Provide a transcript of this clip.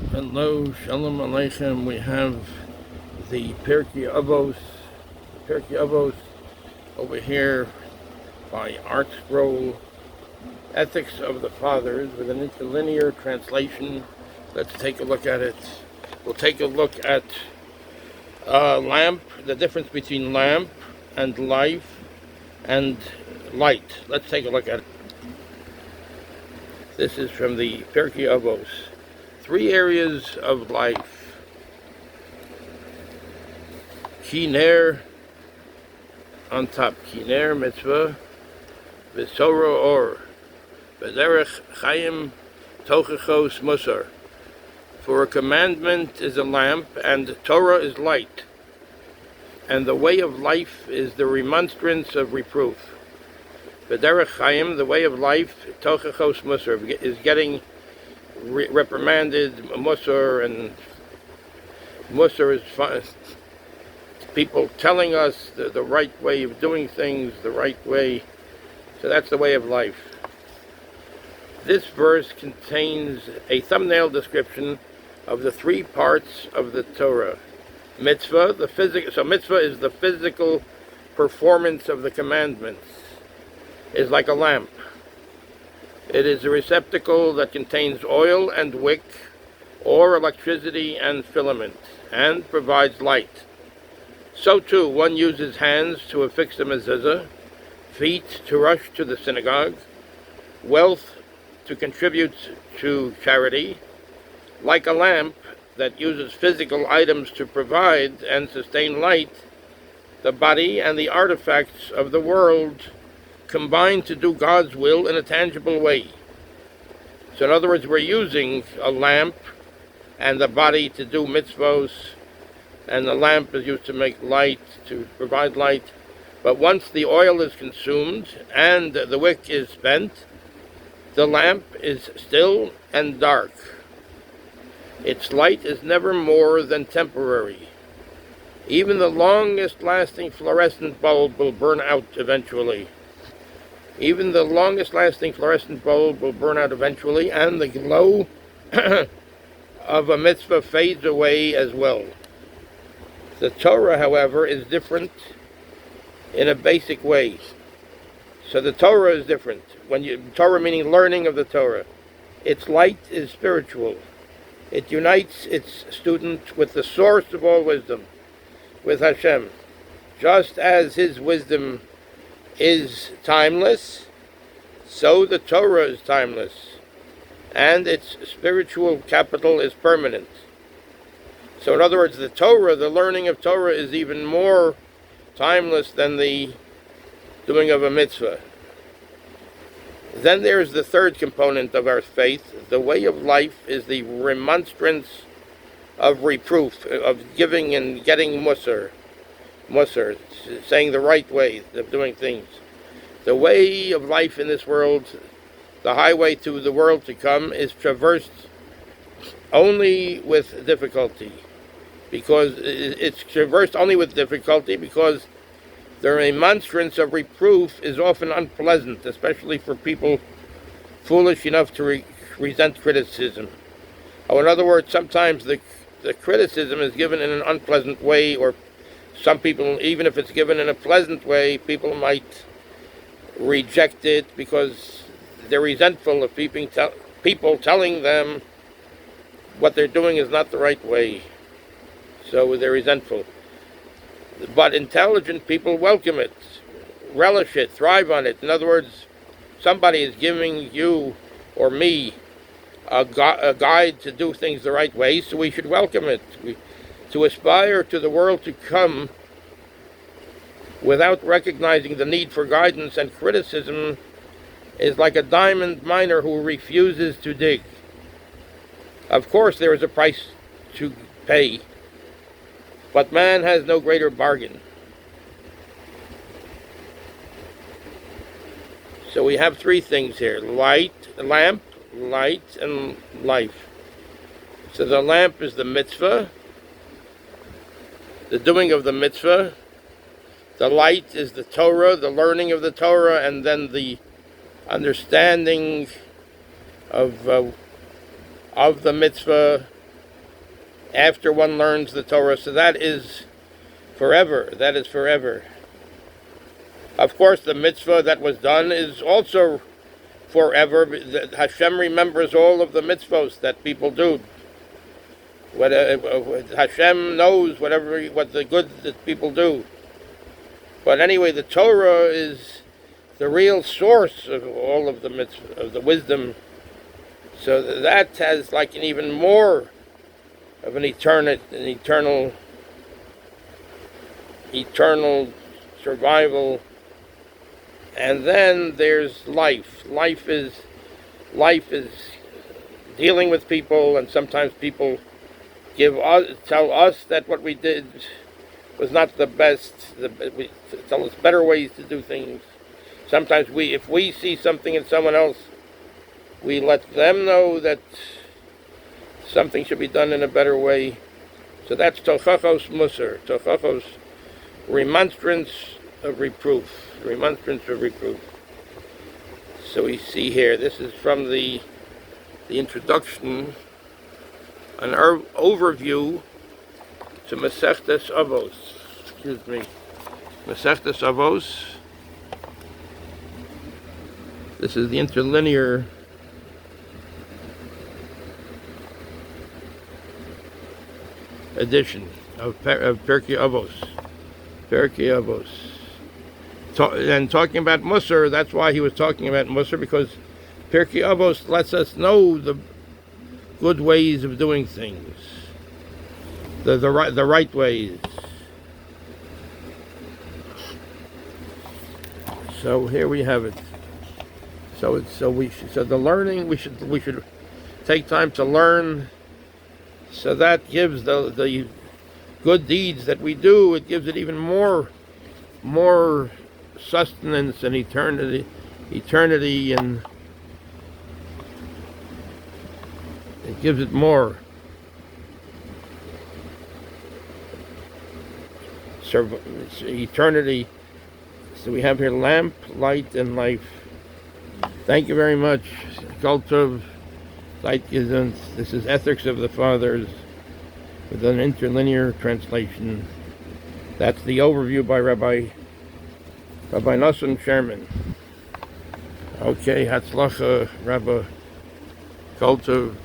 Hello, Shalom Aleichem. We have the Purky Avos over here by Art Scroll, Ethics of the Fathers, with an interlinear translation. Let's take a look at it. We'll take a look at lamp, the difference between lamp and life and light. Let's take a look at it. This is from the Purky Avos. 3 areas of life. Kiner on top, Kiner mitzvah, V'soro or, V'derech chayim tochechos musar. For a commandment is a lamp, and Torah is light, and the way of life is the remonstrance of reproof. V'derech chayim, the way of life, tochechos musar, is getting reprimanded. Musar, and Musar is fun. People telling us the right way of doing things, the right way. So that's the way of life. This verse contains a thumbnail description of the 3 parts of the Torah. Mitzvah, the physical. So mitzvah is the physical performance of the commandments. It's like a lamp. It is a receptacle that contains oil and wick, or electricity and filament, and provides light. So too, one uses hands to affix a mezuzah, feet to rush to the synagogue, wealth to contribute to charity. Like a lamp that uses physical items to provide and sustain light, the body and the artifacts of the world combine to do God's will in a tangible way. So in other words, we're using a lamp and the body to do mitzvos, and the lamp is used to make light, to provide light. But once the oil is consumed and the wick is spent, the lamp is still and dark. Its light is never more than temporary. Even the longest lasting fluorescent bulb will burn out eventually. Even the longest lasting fluorescent bulb will burn out eventually, and the glow of a mitzvah fades away as well. The Torah, however, is different in a basic way. So the Torah is different. Torah meaning learning of the Torah. Its light is spiritual. It unites its student with the source of all wisdom, with Hashem. Just as His wisdom is timeless, so the Torah is timeless, and its spiritual capital is permanent. So in other words, the Torah, the learning of Torah, is even more timeless than the doing of a mitzvah. Then there's the third component of our faith. The way of life is the remonstrance of reproof, of giving and getting musar, saying the right way of doing things. The way of life in this world, the highway to the world to come, is traversed only with difficulty. Because it's traversed only with difficulty because the remonstrance of reproof is often unpleasant, especially for people foolish enough to resent criticism. Or in other words, sometimes the criticism is given in an unpleasant way, or some people, even if it's given in a pleasant way, people might reject it because they're resentful of people telling them what they're doing is not the right way. So they're resentful. But intelligent people welcome it, relish it, thrive on it. In other words, somebody is giving you or me a guide to do things the right way, so we should welcome it. To aspire to the world to come without recognizing the need for guidance and criticism is like a diamond miner who refuses to dig. Of course, there is a price to pay, but man has no greater bargain. So we have 3 things here: lamp, light, and life. So the lamp is the mitzvah, the doing of the mitzvah. The light is the Torah, the learning of the Torah, and then the understanding of the mitzvah, after one learns the Torah. So that is forever. That is forever. Of course, the mitzvah that was done is also forever. Hashem remembers all of the mitzvahs that people do. Hashem knows what the good that people do. But anyway, the Torah is the real source of all of the mitzvah, of the wisdom. So that has like an even more of an eternal survival. And then there's life. Life is dealing with people, and sometimes people tell us that what we did was not the best. Tell us better ways to do things. Sometimes if we see something in someone else, we let them know that something should be done in a better way. So that's tochachos musar, tochachos, remonstrance of reproof. Remonstrance of reproof. So we see here, this is from the introduction, an overview to Masechtas Avos. Excuse me. Masechtas Avos. This is the interlinear edition of Purkei Avos. Purkei Avos. And talking about Musar, that's why he was talking about Musar, because Purkei Avos lets us know the good ways of doing things, the right ways. So here we have it. So the learning, we should take time to learn. So that gives the good deeds that we do, it gives it even more sustenance and eternity, and it gives it more eternity. So we have here lamp, light, and life. Thank you very much. Cult of Zeitgesund. This is Ethics of the Fathers with an interlinear translation. That's the overview by Rabbi Nosson Scherman. Okay, Hatzlacha, Rabbi. Cult of